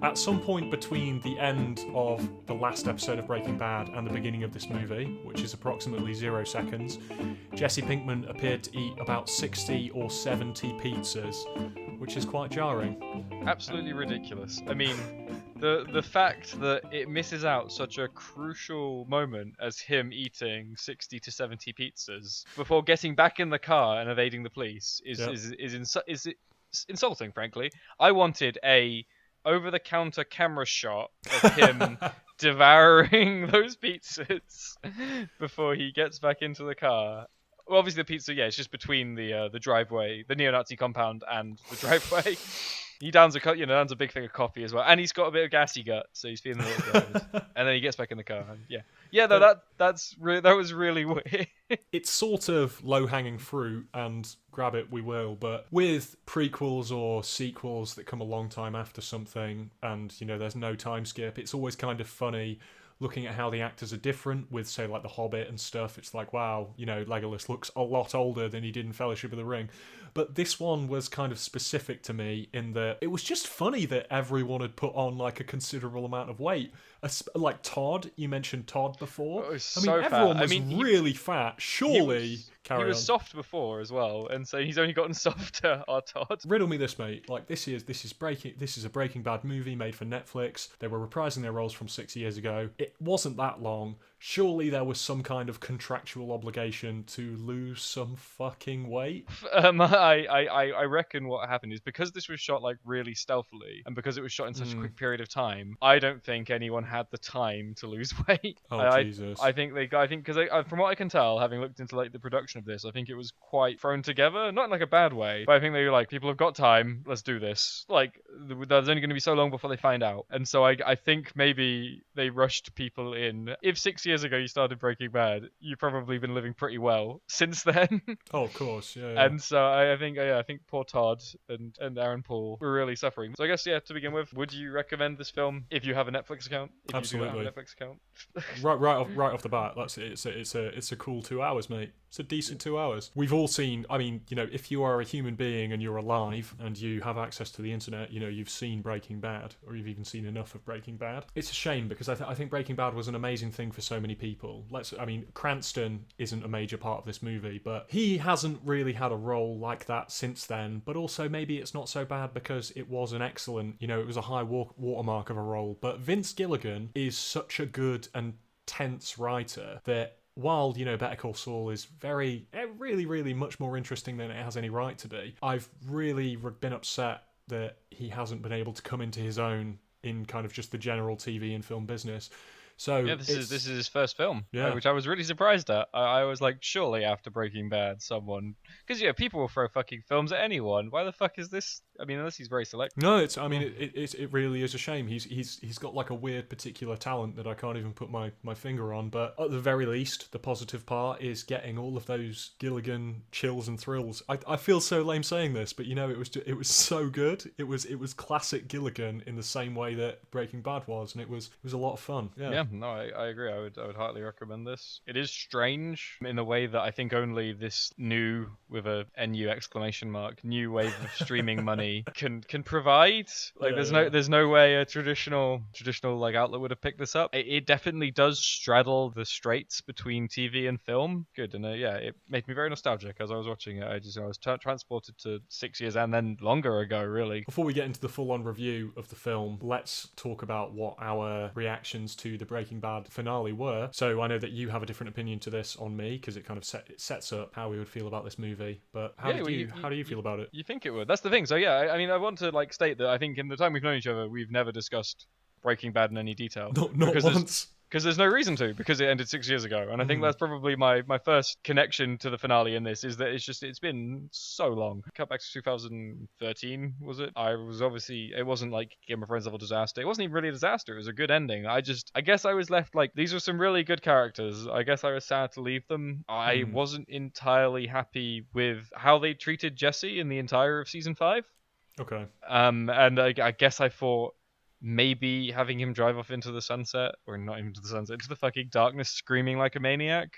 At some point between the end of the last episode of Breaking Bad and the beginning of this movie, which is approximately 0 seconds, Jesse Pinkman appeared to eat about 60 or 70 pizzas, which is quite jarring. Absolutely ridiculous. I mean, the fact that it misses out such a crucial moment as him eating 60 to 70 pizzas before getting back in the car and evading the police is insulting, frankly. I wanted a over-the-counter camera shot of him devouring those pizzas before he gets back into the car. Well, obviously the pizza, it's just between the driveway, the neo-Nazi compound, and the driveway. He downs a big thing of coffee as well, and he's got a bit of gassy gut, so he's feeling a little good. And then he gets back in the car. And that was really weird. It's sort of low-hanging fruit, and grab it we will. But with prequels or sequels that come a long time after something, and there's no time skip, it's always kind of funny looking at how the actors are different with, say, like The Hobbit and stuff. It's like, wow, Legolas looks a lot older than he did in Fellowship of the Ring. But this one was kind of specific to me in that it was just funny that everyone had put on like a considerable amount of weight. Like Todd, you mentioned Todd before. Everyone was really fat. Surely, he was soft before as well, and so he's only gotten softer. Our Todd. Riddle me this, mate. Like this is a Breaking Bad movie made for Netflix. They were reprising their roles from 6 years ago. It wasn't that long. Surely there was some kind of contractual obligation to lose some fucking weight. I reckon what happened is because this was shot like really stealthily, and because it was shot in such a quick period of time, I don't think anyone had the time to lose weight. Jesus! I think because from what I can tell, having looked into like the production of this, I think it was quite thrown together, not in like a bad way, but I think they were like, people have got time, let's do this. Like there's only going to be so long before they find out, and so I think maybe they rushed people in. If 6 years ago you started Breaking Bad, you've probably been living pretty well since then. Oh, of course, yeah. And so I think poor Todd and Aaron Paul were really suffering. So I guess to begin with, would you recommend this film if you have a Netflix account? If Absolutely. You do have a Netflix account. right off the bat, it's a cool 2 hours, mate. It's a decent 2 hours. We've all seen. I mean, if you are a human being and you're alive and you have access to the internet, you've seen Breaking Bad, or you've even seen enough of Breaking Bad. It's a shame because I think Breaking Bad was an amazing thing for so many people. Cranston isn't a major part of this movie, but he hasn't really had a role like that since then. But also maybe it's not so bad because it was an excellent, it was a high watermark of a role. But Vince Gilligan is such a good and tense writer that while, Better Call Saul is really, really much more interesting than it has any right to be, I've really been upset that he hasn't been able to come into his own in kind of just the general TV and film business. So yeah, this is his first film, yeah. Which I was really surprised at. I was like, surely after Breaking Bad, because people will throw fucking films at anyone. Why the fuck is this? I mean, unless he's very selective. No, it really is a shame. He's got like a weird particular talent that I can't even put my finger on. But at the very least, the positive part is getting all of those Gilligan chills and thrills. I feel so lame saying this, but it was so good. It was classic Gilligan in the same way that Breaking Bad was, and it was a lot of fun. Yeah. No, I agree. I would heartily recommend this. It is strange in a way that I think only this new, with a NU exclamation mark, new wave of streaming money can provide. Like there's no way a traditional like outlet would have picked this up. It definitely does straddle the straits between TV and film. Good, and it made me very nostalgic as I was watching it. I was transported to 6 years and then longer ago, really. Before we get into the full-on review of the film, let's talk about what our reactions to the Breaking Bad finale were. So I know that you have a different opinion to this on me because it kind of sets up how we would feel about this movie. But how do you feel about it? You think it would? That's the thing. So I mean, I want to state that I think in the time we've known each other, we've never discussed Breaking Bad in any detail. Not once. Because there's no reason to, because it ended 6 years ago. And I think that's probably my first connection to the finale in this, is that it's been so long. Cut back to 2013, was it? It wasn't like Game of Thrones level disaster. It wasn't even really a disaster. It was a good ending. I guess I was left these were some really good characters. I guess I was sad to leave them. I wasn't entirely happy with how they treated Jesse in the entire of season 5. Okay. And I guess I thought, maybe having him drive off into the sunset, or not into the sunset, into the fucking darkness screaming like a maniac,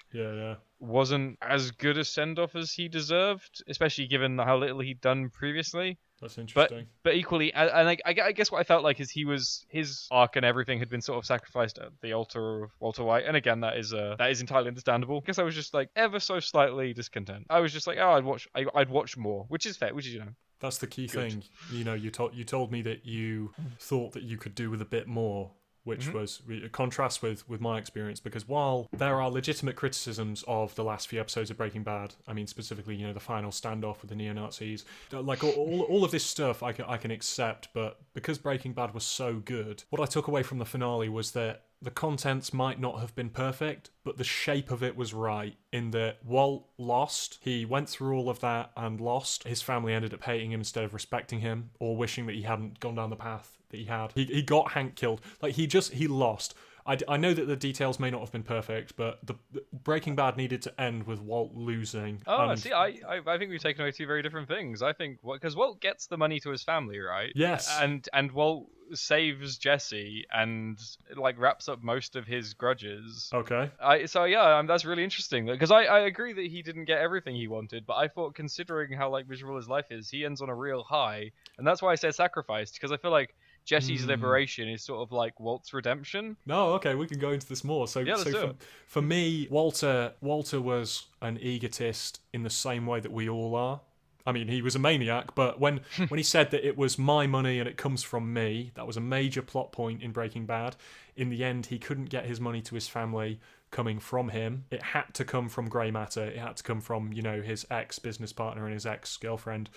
wasn't as good a send-off as he deserved, especially given how little he'd done previously. That's interesting. But equally, and I guess what I felt like is his arc and everything had been sort of sacrificed at the altar of Walter White, and again that is entirely understandable. Because I was just like ever so slightly discontent. I was just like, oh, I'd watch more, which is fair, which is That's the key good. thing. You told me that you thought that you could do with a bit more, which was a contrast with my experience, because while there are legitimate criticisms of the last few episodes of Breaking Bad, I mean specifically, the final standoff with the neo-Nazis, like all of this stuff I can accept, but because Breaking Bad was so good, what I took away from the finale was that the contents might not have been perfect, but the shape of it was right, in that Walt lost. He went through all of that and lost. His family ended up hating him instead of respecting him, or wishing that he hadn't gone down the path that he had. He got Hank killed. Like, he lost. I know that the details may not have been perfect, but the Breaking Bad needed to end with Walt losing. Oh, see, I think we've taken away two very different things. I think because Walt gets the money to his family, right? Yes. And Walt saves Jesse and like wraps up most of his grudges. Okay. That's really interesting because I agree that he didn't get everything he wanted, but I thought considering how like miserable his life is, he ends on a real high, and that's why I said sacrificed, because I feel like Jesse's liberation is sort of like Walt's redemption. No, okay, we can go into this more. For me, Walter was an egotist in the same way that we all are. I mean, he was a maniac, but when he said that it was my money and it comes from me, that was a major plot point in Breaking Bad. In the end, he couldn't get his money to his family coming from him. It had to come from grey matter. It had to come from, his ex-business partner and his ex-girlfriend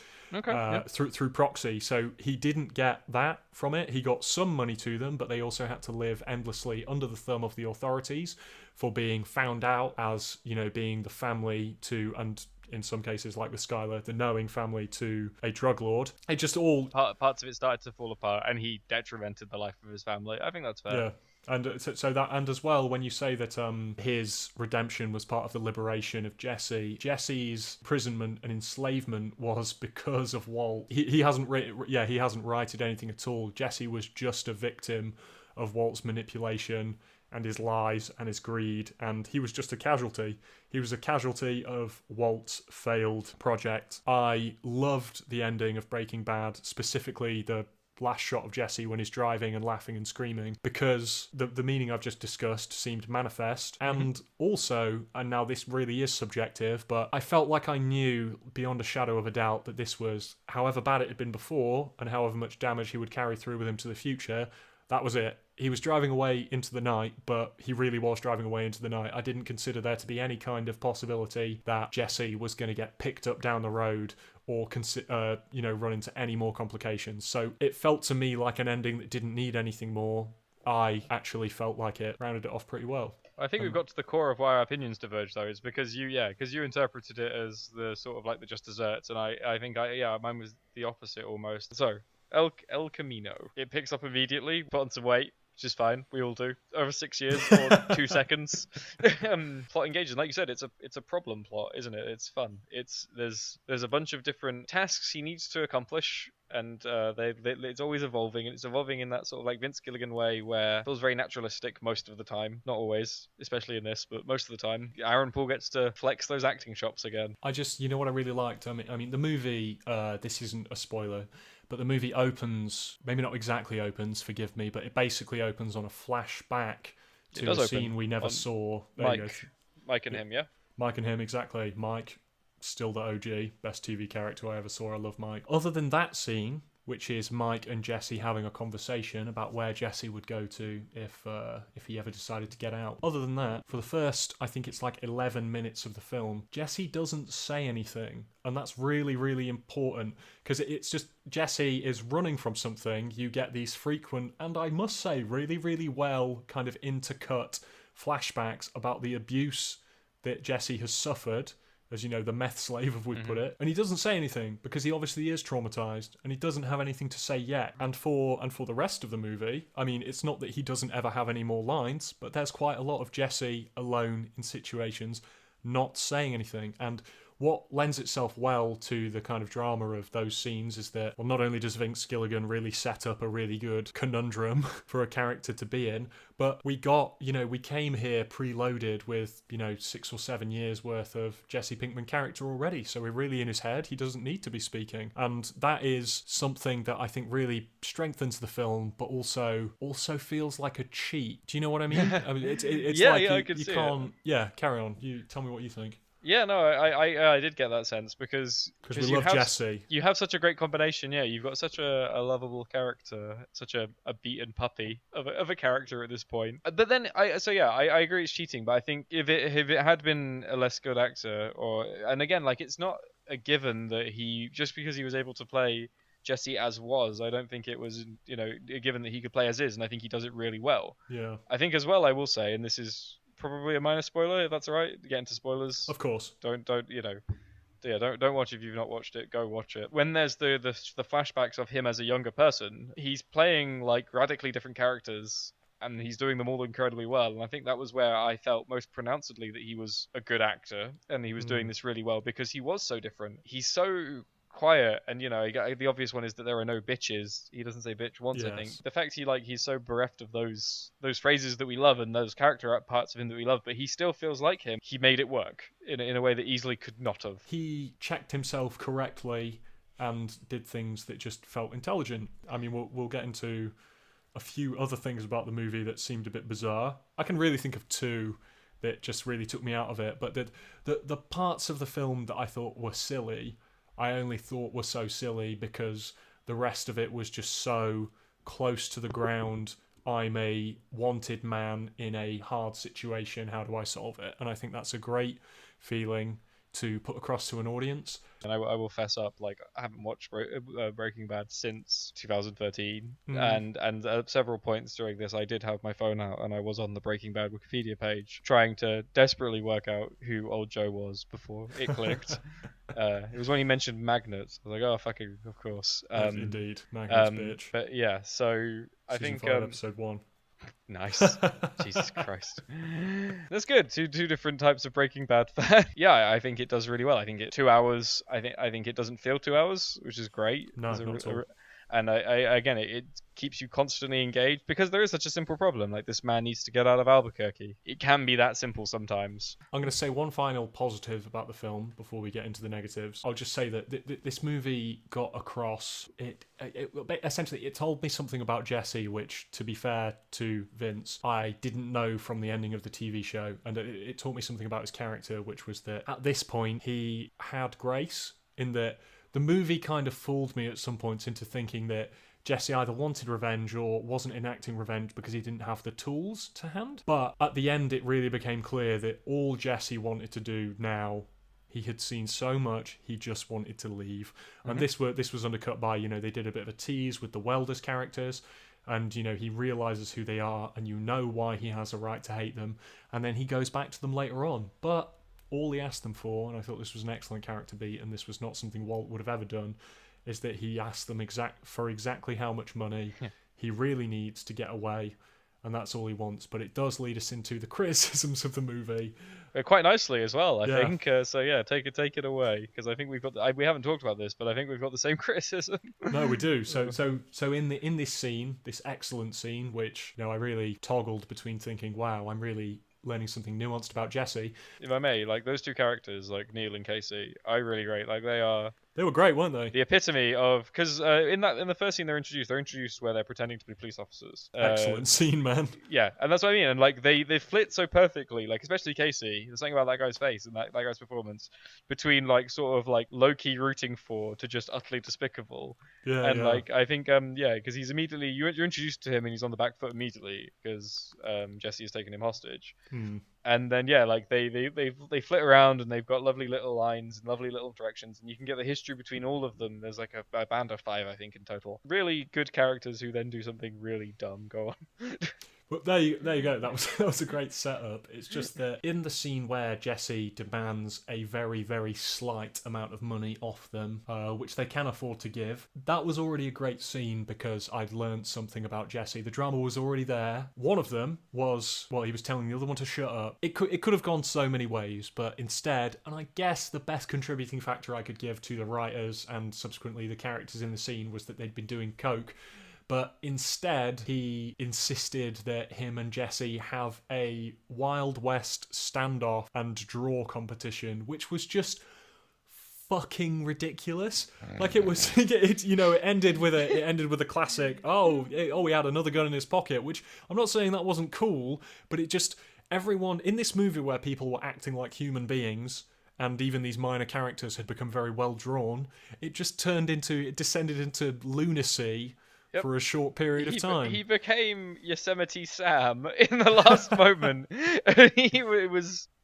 through proxy. So he didn't get that from it. He got some money to them, but they also had to live endlessly under the thumb of the authorities for being found out as, being the family to, and in some cases, like with Skylar, the knowing family to a drug lord. It just all... Parts of it started to fall apart, and he detrimented the life of his family. I think that's fair. Yeah. And so that, and as well, when you say that his redemption was part of the liberation of Jesse, Jesse's imprisonment and enslavement was because of Walt. He hasn't righted anything at all. Jesse was just a victim of Walt's manipulation and his lies and his greed, and he was just a casualty. He was a casualty of Walt's failed project. I loved the ending of Breaking Bad, specifically the last shot of Jesse when he's driving and laughing and screaming, because the meaning I've just discussed seemed manifest. And also, and now this really is subjective, but I felt like I knew beyond a shadow of a doubt that this was, however bad it had been before and however much damage he would carry through with him to the future, that was it. He was driving away into the night, but he really was driving away into the night. I didn't consider there to be any kind of possibility that Jesse was going to get picked up down the road or run into any more complications. So it felt to me like an ending that didn't need anything more. I actually felt like it rounded it off pretty well. I think we've got to the core of why our opinions diverge, though, is because you interpreted it as the sort of like the just desserts, and I think mine was the opposite almost. So El Camino, it picks up immediately, put on some weight, which is fine. We all do over 6 years or 2 seconds. Plot engaging, like you said, it's a problem plot, isn't it? It's fun. There's a bunch of different tasks he needs to accomplish, and it's always evolving, and it's evolving in that sort of like Vince Gilligan way where it feels very naturalistic most of the time. Not always, especially in this, but most of the time. Aaron Paul gets to flex those acting chops again. What I really liked? I mean, the movie. This isn't a spoiler. But the movie opens, maybe not exactly opens, forgive me, but it basically opens on a flashback to a scene we never saw. Mike and him, yeah? Mike and him, exactly. Mike, still the OG, best TV character I ever saw. I love Mike. Other than that scene, which is Mike and Jesse having a conversation about where Jesse would go to if he ever decided to get out. Other than that, for the first, I think it's like 11 minutes of the film, Jesse doesn't say anything. And that's really, really important, because it's just Jesse is running from something. You get these frequent, and I must say, really, really well kind of intercut flashbacks about the abuse that Jesse has suffered, as the meth slave, as we put it, and he doesn't say anything because he obviously is traumatized and he doesn't have anything to say yet. And for the rest of the movie, I mean, it's not that he doesn't ever have any more lines, but there's quite a lot of Jesse alone in situations, not saying anything. And what lends itself well to the kind of drama of those scenes is that, well, not only does Vince Gilligan really set up a really good conundrum for a character to be in, but we came here preloaded with, 6 or 7 years worth of Jesse Pinkman character already. So we're really in his head. He doesn't need to be speaking. And that is something that I think really strengthens the film, but also feels like a cheat. Do you know what I mean? I mean, it's Yeah, like I could you see can't. it. Yeah, carry on. You tell me what you think. Yeah, no, I did get that sense because We you love have Jesse. you have such a great combination. Yeah, you've got such a lovable character, such a beaten puppy of a character at this point. But then I agree it's cheating. But I think if it had been a less good actor, and again, like, it's not a given that just because he was able to play Jesse as was, I don't think it was a given that he could play as is, and I think he does it really well. Yeah. I think as well, I will say, and this is probably a minor spoiler, if that's all right. Get into spoilers. Of course. Don't watch if you've not watched it. Go watch it. When there's the flashbacks of him as a younger person, he's playing like radically different characters, and he's doing them all incredibly well. And I think that was where I felt most pronouncedly that he was a good actor, and he was doing this really well because he was so different. He's so quiet, and the obvious one is that there are no bitches. He doesn't say bitch once. Yes. I think the fact he's so bereft of those phrases that we love and those character parts of him that we love, but he still feels like him. He made it work in a way that easily could not have. He checked himself correctly and did things that just felt intelligent. I mean, we'll get into a few other things about the movie that seemed a bit bizarre. I can really think of two that just really took me out of it, but the parts of the film that I thought were silly, I only thought were so silly because the rest of it was just so close to the ground. I'm a wanted man in a hard situation. How do I solve it? And I think that's a great feeling to put across to an audience. And I will fess up, like, I haven't watched Breaking Bad since 2013, and at several points during this, I did have my phone out, and I was on the Breaking Bad Wikipedia page, trying to desperately work out who Old Joe was before it clicked. It was when he mentioned magnets. I was like, oh, fucking, of course. Indeed, magnets, bitch. But yeah, so I Season think 5, episode 1. Nice. Jesus Christ. That's good. Two different types of Breaking Bad fan. Yeah, I think it does really well. I think 2 hours. I think it doesn't feel 2 hours, which is great. No, not at all. And again, it keeps you constantly engaged because there is such a simple problem. Like, this man needs to get out of Albuquerque. It can be that simple sometimes. I'm going to say one final positive about the film before we get into the negatives. I'll just say that this movie got across, essentially, it told me something about Jesse, which, to be fair to Vince, I didn't know from the ending of the TV show. And it taught me something about his character, which was that at this point, he had grace in that the movie kind of fooled me at some points into thinking that Jesse either wanted revenge or wasn't enacting revenge because he didn't have the tools to hand. But at the end, it really became clear that all Jesse wanted to do now, he had seen so much, he just wanted to leave. And this was undercut by, they did a bit of a tease with the welders characters. And, he realises who they are and why he has a right to hate them. And then he goes back to them later on. But all he asked them for, and I thought this was an excellent character beat, and this was not something Walt would have ever done, is that he asked them for exactly how much money he really needs to get away, and that's all he wants. But it does lead us into the criticisms of the movie. Quite nicely as well, I think. So yeah, take it away, because I think we haven't talked about this, but I think we've got the same criticism. No, we do. So in this scene, this excellent scene, which I really toggled between thinking, wow, I'm really learning something nuanced about Jesse. If I may, like, those two characters, like Neil and Casey, I really rate. Like, they were great, weren't they? The epitome of, because in the first scene they're introduced where they're pretending to be police officers. Excellent scene, man. Yeah, and that's what I mean. And like they flit so perfectly, like especially Casey. There's something about that guy's face and that guy's performance between like sort of like low key rooting for to just utterly despicable. Yeah, and yeah. like I think because he's immediately you're introduced to him and he's on the back foot immediately because Jesse has taken him hostage. And then like they flit around and they've got lovely little lines and lovely little interactions, and you can get the history between all of them. There's like a band of 5, I think, in total. Really good characters who then do something really dumb. Go on. But there you go. That was a great setup. It's just that in the scene where Jesse demands a very, very slight amount of money off them, which they can afford to give, that was already a great scene because I'd learned something about Jesse. The drama was already there. One of them was, well, he was telling the other one to shut up. It could have gone so many ways, but instead, and I guess the best contributing factor I could give to the writers and subsequently the characters in the scene was that they'd been doing coke. But instead, he insisted that him and Jesse have a Wild West standoff and draw competition, which was just fucking ridiculous. Like, it was, it ended with a classic, he had another gun in his pocket, which I'm not saying that wasn't cool, but it just, everyone in this movie where people were acting like human beings, and even these minor characters had become very well drawn, it descended into lunacy. Yep. For a short period of time. He became Yosemite Sam in the last moment.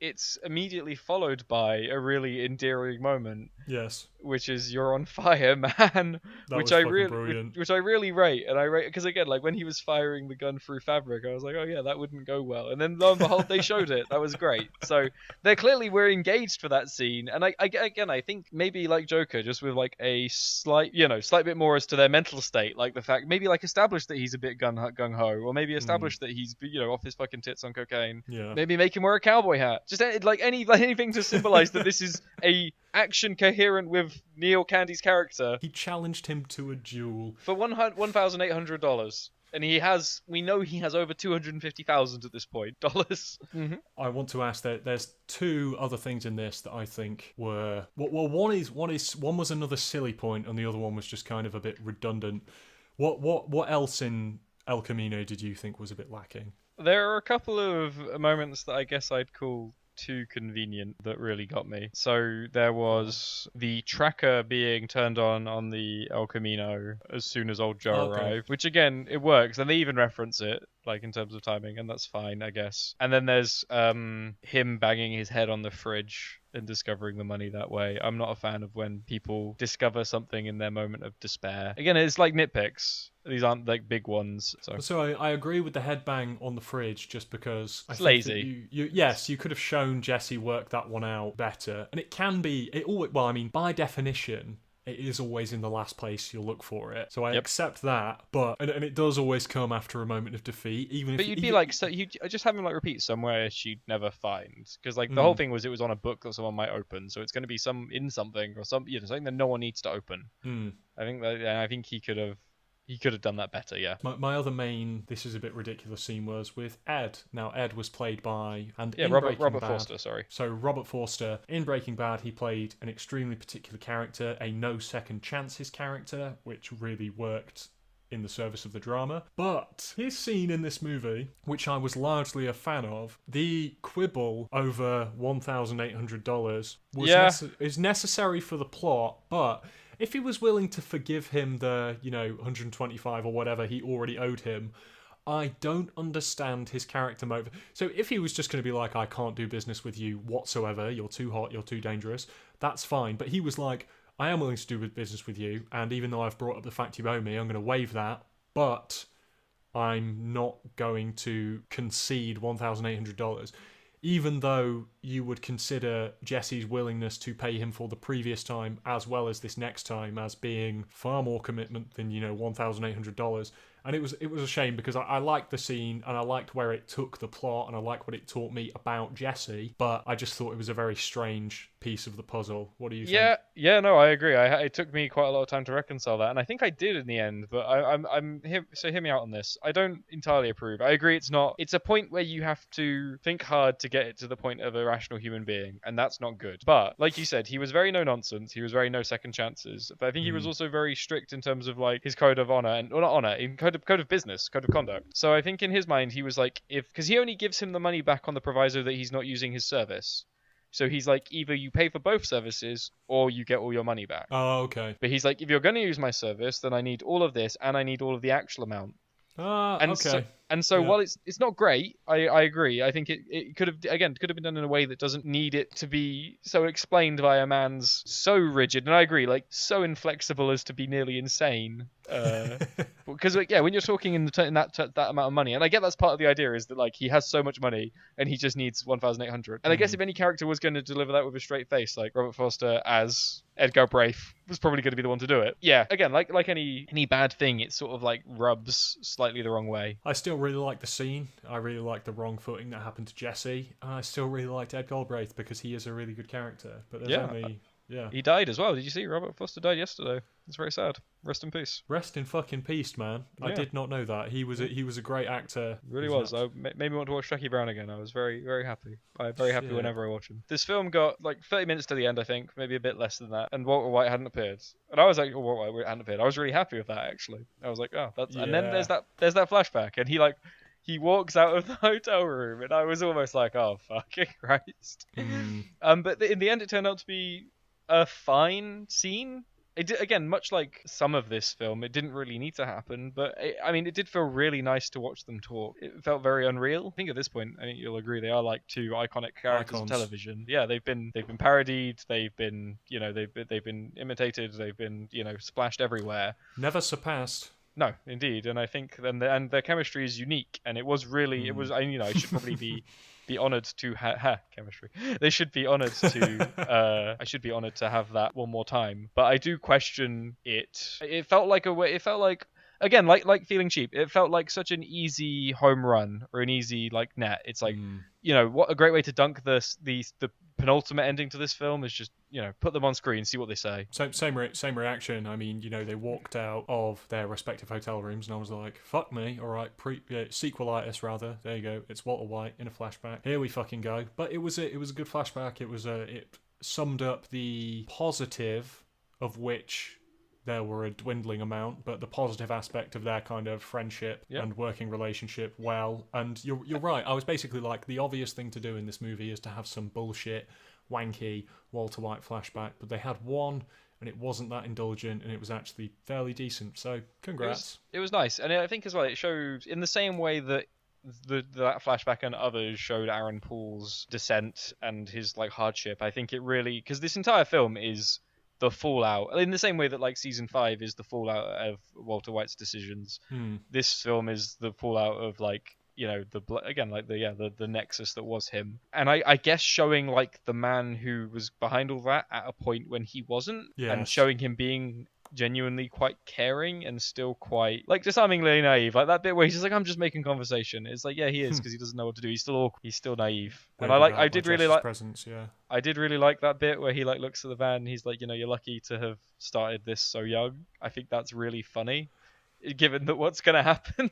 It's immediately followed by a really endearing moment. Yes. Which is "You're on fire, man," which I really rate, and I rate because again, like when he was firing the gun through fabric, I was like, oh yeah, that wouldn't go well, and then lo and behold, they showed it. That was great. So they clearly were engaged for that scene, and I think maybe like Joker, just with like a slight bit more as to their mental state, like the fact maybe like establish that he's a bit gung ho, or maybe establish that he's off his fucking tits on cocaine. Yeah. Maybe make him wear a cowboy hat. Just like anything to symbolize that this is a action coherent with Neil Candy's character. He challenged him to a duel for $1,800, and we know he has over $250,000 at this point. Mm-hmm. I want to ask that there's two other things in this that I think were one was another silly point, and the other one was just kind of a bit redundant. What else in El Camino did you think was a bit lacking? There are a couple of moments that I guess I'd call too convenient that really got me. So there was the tracker being turned on the El Camino as soon as old Joe arrived, which again, it works, and they even reference it, like in terms of timing, and that's fine, I guess. And then there's him banging his head on the fridge and discovering the money that way. I'm not a fan of when people discover something in their moment of despair. Again, it's like nitpicks. These aren't like big ones. So I agree with the headbang on the fridge just because it's lazy. You could have shown Jesse work that one out better. And it can be, by definition, it is always in the last place you'll look for it. So I accept that, but and it does always come after a moment of defeat. You just have him like repeat somewhere she'd never find, because like the whole thing was it was on a book that someone might open, so it's going to be something or something that no one needs to open. I think he could have done that better, yeah. My other main, this is a bit ridiculous scene was with Ed. Now, Ed was played by... Robert Forster, sorry. So, Robert Forster, in Breaking Bad, he played an extremely particular character, a no second chances character, which really worked in the service of the drama. But his scene in this movie, which I was largely a fan of, the quibble over $1,800 is necessary for the plot, but... if he was willing to forgive him the, 125 or whatever he already owed him, I don't understand his character motive. So if he was just going to be like, I can't do business with you whatsoever, you're too hot, you're too dangerous, that's fine. But he was like, I am willing to do business with you, and even though I've brought up the fact you owe me, I'm going to waive that, but I'm not going to concede $1,800. Even though you would consider Jesse's willingness to pay him for the previous time as well as this next time as being far more commitment than, $1,800. And it was a shame because I liked the scene and I liked where it took the plot and I liked what it taught me about Jesse, but I just thought it was a very strange piece of the puzzle. What do you think? Yeah, no, I agree. It took me quite a lot of time to reconcile that, and I think I did in the end, but so hear me out on this. I don't entirely approve. I agree it's a point where you have to think hard to get it to the point of a rational human being, and that's not good. But, like you said, he was very no nonsense, he was very no second chances, but I think he was also very strict in terms of like his code of honor, code of business, code of conduct. So I think in his mind, he was like, because he only gives him the money back on the proviso that he's not using his service. So he's like, either you pay for both services or you get all your money back. Oh, okay. But he's like, if you're going to use my service, then I need all of this and I need all of the actual amount. Okay. So while it's not great, I agree. I think it could have been done in a way that doesn't need it to be so explained by a man's so rigid, and I agree, like so inflexible as to be nearly insane. Because yeah, when you're talking in that amount of money, and I get that's part of the idea is that like he has so much money and he just needs 1,800. And I guess if any character was going to deliver that with a straight face, like Robert Foster as Edgar Braith was probably going to be the one to do it. Yeah, again, like any bad thing, it sort of like rubs slightly the wrong way. I still really like the scene. I really like the wrong footing that happened to Jesse. And I still really liked Ed Galbraith because he is a really good character. But there's only... Yeah. He died as well. Did you see? Robert Foster died yesterday. It's very sad. Rest in peace. Rest in fucking peace, man. Yeah. I did not know that. He was a great actor. Really was. I made me want to watch Jackie Brown again. I was very, very happy. I'm very happy whenever I watch him. This film got like 30 minutes to the end, I think, maybe a bit less than that, and Walter White hadn't appeared. And I was like, Walter White hadn't appeared. I was really happy with that actually. I was like, oh, that's. Yeah. And then there's that flashback, and he walks out of the hotel room, and I was almost like, oh fucking Christ. But in the end, it turned out to be a fine scene. It did, again, much like some of this film, it didn't really need to happen, but it did feel really nice to watch them talk. It felt very unreal. I think at this point, I think you'll agree, they are like two iconic characters of television. Yeah, they've been parodied, they've been imitated, they've been splashed everywhere. Never surpassed. No, indeed, and I think and their chemistry is unique, and it was really I should probably be honored to chemistry. They should be honored to I should be honored to have that one more time. But I do question it. It felt like again, like Feeling Cheap. It felt like such an easy home run or an easy like net. It's like what a great way to dunk the penultimate ending to this film is just put them on screen, see what they say. So same reaction. I mean, they walked out of their respective hotel rooms, and I was like, "Fuck me, all right, sequelitis rather." There you go. It's Walter White in a flashback. Here we fucking go. But it was a good flashback. It summed up the positive, of which there were a dwindling amount, but the positive aspect of their kind of friendship and working relationship well. And you're right. I was basically like, the obvious thing to do in this movie is to have some bullshit, wanky Walter White flashback, but they had one, and it wasn't that indulgent, and it was actually fairly decent. So congrats. It was nice, and I think as well it showed in the same way that that flashback and others showed Aaron Paul's descent and his like hardship. I think it really, because this entire film is the fallout, in the same way that like season 5 is the fallout of Walter White's decisions. This film is the fallout of like the nexus that was him, and I guess showing like the man who was behind all that at a point when he wasn't, and showing him being genuinely quite caring and still quite like disarmingly naive, like that bit where he's just like, I'm just making conversation. It's like, yeah, he is, because he doesn't know what to do. He's still awkward. He's still naive. And I did really like that bit where he like looks at the van and he's like, you're lucky to have started this so young. I think that's really funny, given that what's going to happen.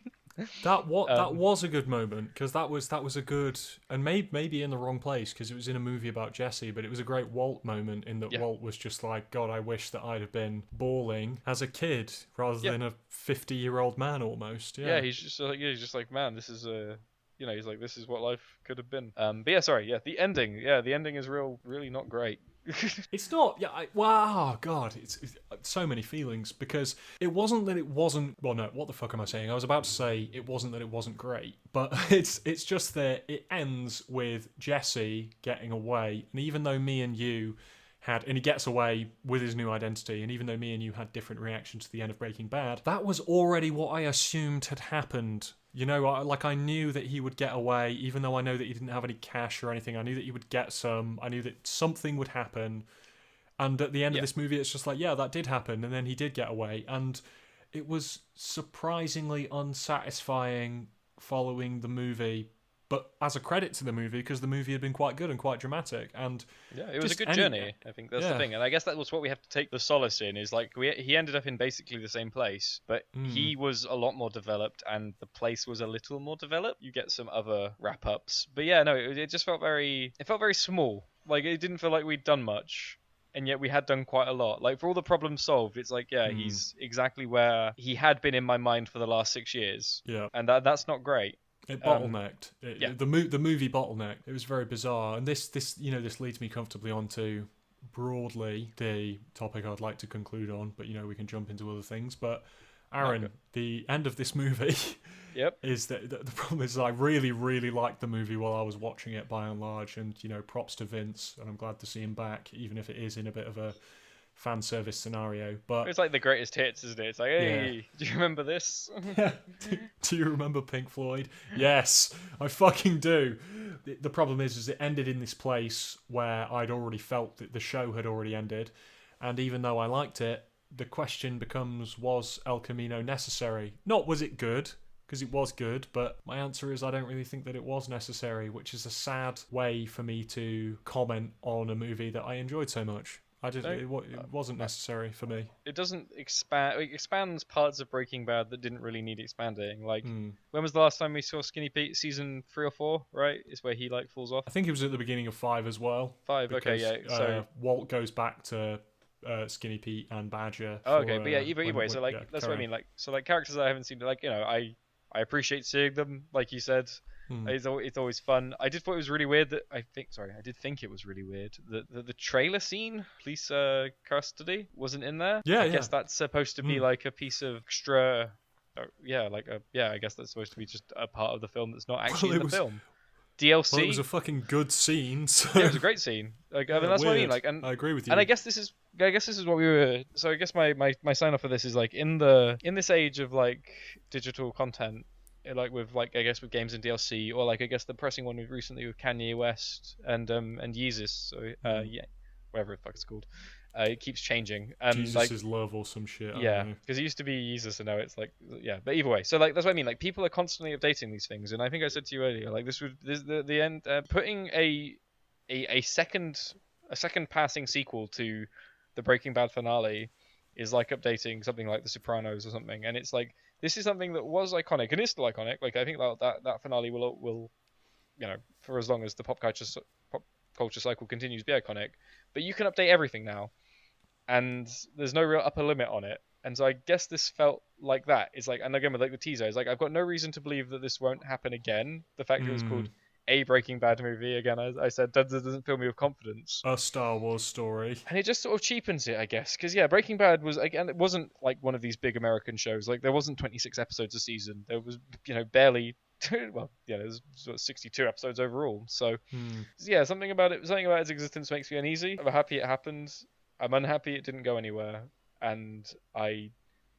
That was a good moment, because that was a good, and maybe in the wrong place, because it was in a movie about Jesse, but it was a great Walt moment in that Walt was just like, God, I wish that I'd have been bawling as a kid rather than a 50-year-old man almost. He's just like man, this is he's like, this is what life could have been. The ending is really not great. It's not. It's so many feelings, because it wasn't that it wasn't. Well, no. What the fuck am I saying? I was about to say it wasn't that it wasn't great, but it's just that it ends with Jesse getting away, and even though me and you and he gets away with his new identity, and even though me and you had different reactions to the end of Breaking Bad, that was already what I assumed had happened. I knew that he would get away, even though I know that he didn't have any cash or anything. I knew that he would get some. I knew that something would happen. And at the end of this movie, it's just like, yeah, that did happen. And then he did get away. And it was surprisingly unsatisfying following the movie. But as a credit to the movie, because the movie had been quite good and quite dramatic. And it was a good journey. I think that's the thing. And I guess that was what we have to take the solace in, is like he ended up in basically the same place, but he was a lot more developed and the place was a little more developed. You get some other wrap-ups. But it just felt very small. Like, it didn't feel like we'd done much. And yet we had done quite a lot. Like, for all the problems solved, it's like, he's exactly where he had been in my mind for the last 6 years. Yeah. And that's not great. It bottlenecked. The movie bottlenecked. It was very bizarre. And this leads me comfortably onto broadly the topic I'd like to conclude on, but we can jump into other things. But Aaron, the end of this movie is that the problem is I really, really liked the movie while I was watching it by and large, and props to Vince, and I'm glad to see him back, even if it is in a bit of a fan service scenario. But It's like the greatest hits, isn't it? It's like, hey, do you remember this? do you remember Pink Floyd? Yes, I fucking do. The problem is it ended in this place where I'd already felt that the show had already ended, and even though I liked it, the question becomes: was El Camino necessary? Not was it good, because it was good, but my answer is I don't really think that it was necessary, which is a sad way for me to comment on a movie that I enjoyed so much. It wasn't necessary for me. It doesn't expand. It expands parts of Breaking Bad that didn't really need expanding. Like, when was the last time we saw Skinny Pete? Season 3 or 4, right? Is where he like falls off. I think it was at the beginning of 5 as well. 5, okay, yeah. So Walt goes back to Skinny Pete and Badger. Oh, okay, but yeah, either way. So like that's what I mean. Like, so like characters that I haven't seen. Like, you know, I appreciate seeing them. Like you said. It's always fun. I did thought it was really weird that I did think it was really weird that the trailer scene, police custody, wasn't in there. I guess that's supposed to be like a piece of extra. I guess that's supposed to be just a part of the film that's not actually in the film. DLC. Well, it was a fucking good scene. So. Yeah, it was a great scene. Like, I mean, that's what I mean. Like, and I agree with you. And I guess this is what we were. So I guess my sign off for this is like in this age of like digital content. Like with like I guess with games and DLC, or like I guess the pressing one we've recently with Kanye West and Yeezus, so whatever the fuck it's called, it keeps changing. Jesus like, is love or some shit. Yeah, because it used to be Yeezus and now it's like but either way. So like that's what I mean. Like people are constantly updating these things, and I think I said to you earlier, like the end putting a second passing sequel to the Breaking Bad finale is like updating something like The Sopranos or something, and it's like. This is something that was iconic and is still iconic. Like I think that finale will, you know, for as long as the pop culture cycle continues, be iconic. But you can update everything now, and there's no real upper limit on it. And so I guess this felt like that. It's like, and again with like the teaser, it's like I've got no reason to believe that this won't happen again. The fact it was called a Breaking Bad movie, again, as I said, doesn't fill me with confidence. A Star Wars story. And it just sort of cheapens it, I guess. Because, yeah, Breaking Bad was, again, it wasn't like one of these big American shows. Like, there wasn't 26 episodes a season. There was, you know, barely, well, yeah, there's sort of 62 episodes overall. So, yeah, something about its existence makes me uneasy. I'm happy it happened. I'm unhappy it didn't go anywhere. And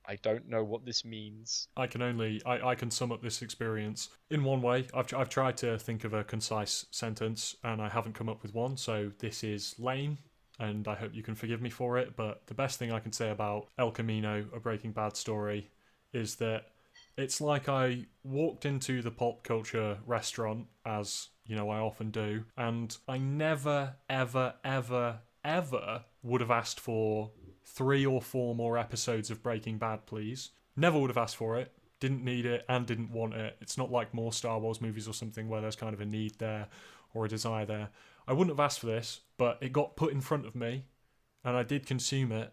I don't know what this means. I can sum up this experience in one way. I've tried to think of a concise sentence and I haven't come up with one, so this is lame and I hope you can forgive me for it, but the best thing I can say about El Camino, a Breaking Bad story, is that it's like I walked into the pop culture restaurant, as you know I often do, and I never, ever, ever, ever would have asked for 3 or 4 more episodes of Breaking Bad, please. Never would have asked for it. Didn't need it and didn't want it. It's not like more Star Wars movies or something where there's kind of a need there or a desire there. I wouldn't have asked for this, but it got put in front of me and I did consume it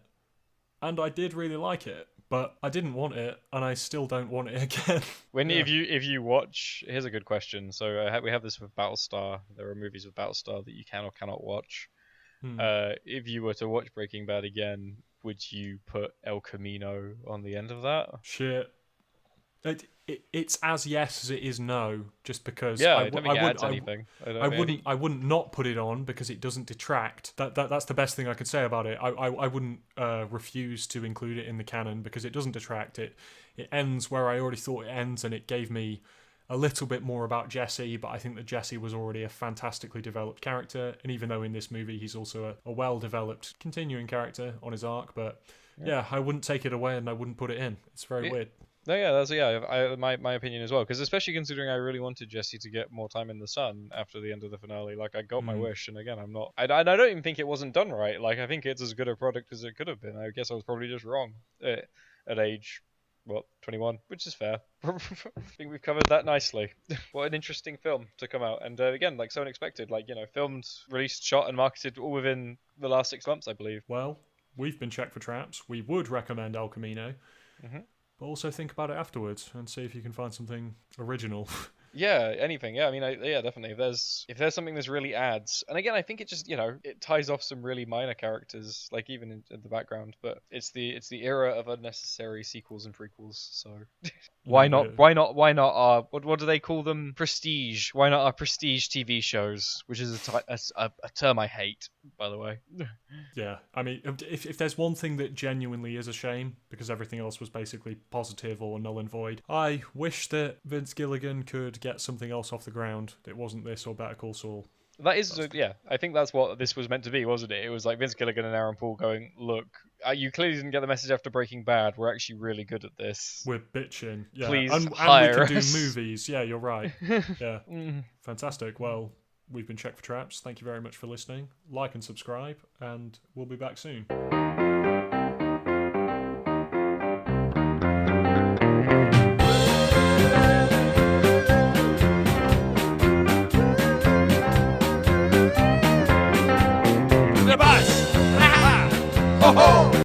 and I did really like it, but I didn't want it and I still don't want it again. If you watch, here's a good question. So we have this with Battlestar. There are movies with Battlestar that you can or cannot watch. If you were to watch Breaking Bad again, would you put El Camino on the end of that? Shit. It's as yes as it is no, just because I don't think it adds anything. I wouldn't not put it on because it doesn't detract. That's the best thing I could say about it. I wouldn't refuse to include it in the canon because it doesn't detract. It ends where I already thought it ends, and it gave me a little bit more about Jesse, but I think that Jesse was already a fantastically developed character, and even though in this movie he's also a well-developed continuing character on his arc, but yeah, I wouldn't take it away and I wouldn't put it in. It's very weird. No, yeah, that's my opinion as well, because especially considering I really wanted Jesse to get more time in the sun after the end of the finale. Like, I got my wish, and again, I don't even think it wasn't done right. Like, I think it's as good a product as it could have been. I guess I was probably just wrong at age 21, which is fair. I think we've covered that nicely. What an interesting film to come out, and again, like so unexpected. Like, you know, filmed, released, shot, and marketed all within the last 6 months, I believe. Well, we've been checked for traps. We would recommend El Camino, but also think about it afterwards and see if you can find something original. Yeah, anything. Yeah, I mean, definitely. If there's something this really adds, and again, I think it just, you know, it ties off some really minor characters, like even in the background. But it's the era of unnecessary sequels and prequels. So why not our what do they call them? Prestige. Why not our prestige TV shows? Which is a term I hate. by the way. Yeah, I mean, if there's one thing that genuinely is a shame, because everything else was basically positive or null and void, I wish that Vince Gilligan could get something else off the ground that wasn't this or Better Call Saul. That is, yeah, I think that's what this was meant to be, wasn't it? It was like Vince Gilligan and Aaron Paul going, look, you clearly didn't get the message after Breaking Bad. We're actually really good at this. We're bitching. Yeah. Please and hire we can us. do movies. Yeah, you're right. Yeah. Fantastic. Well, we've been Check for Traps. Thank you very much for listening. Like and subscribe, and we'll be back soon.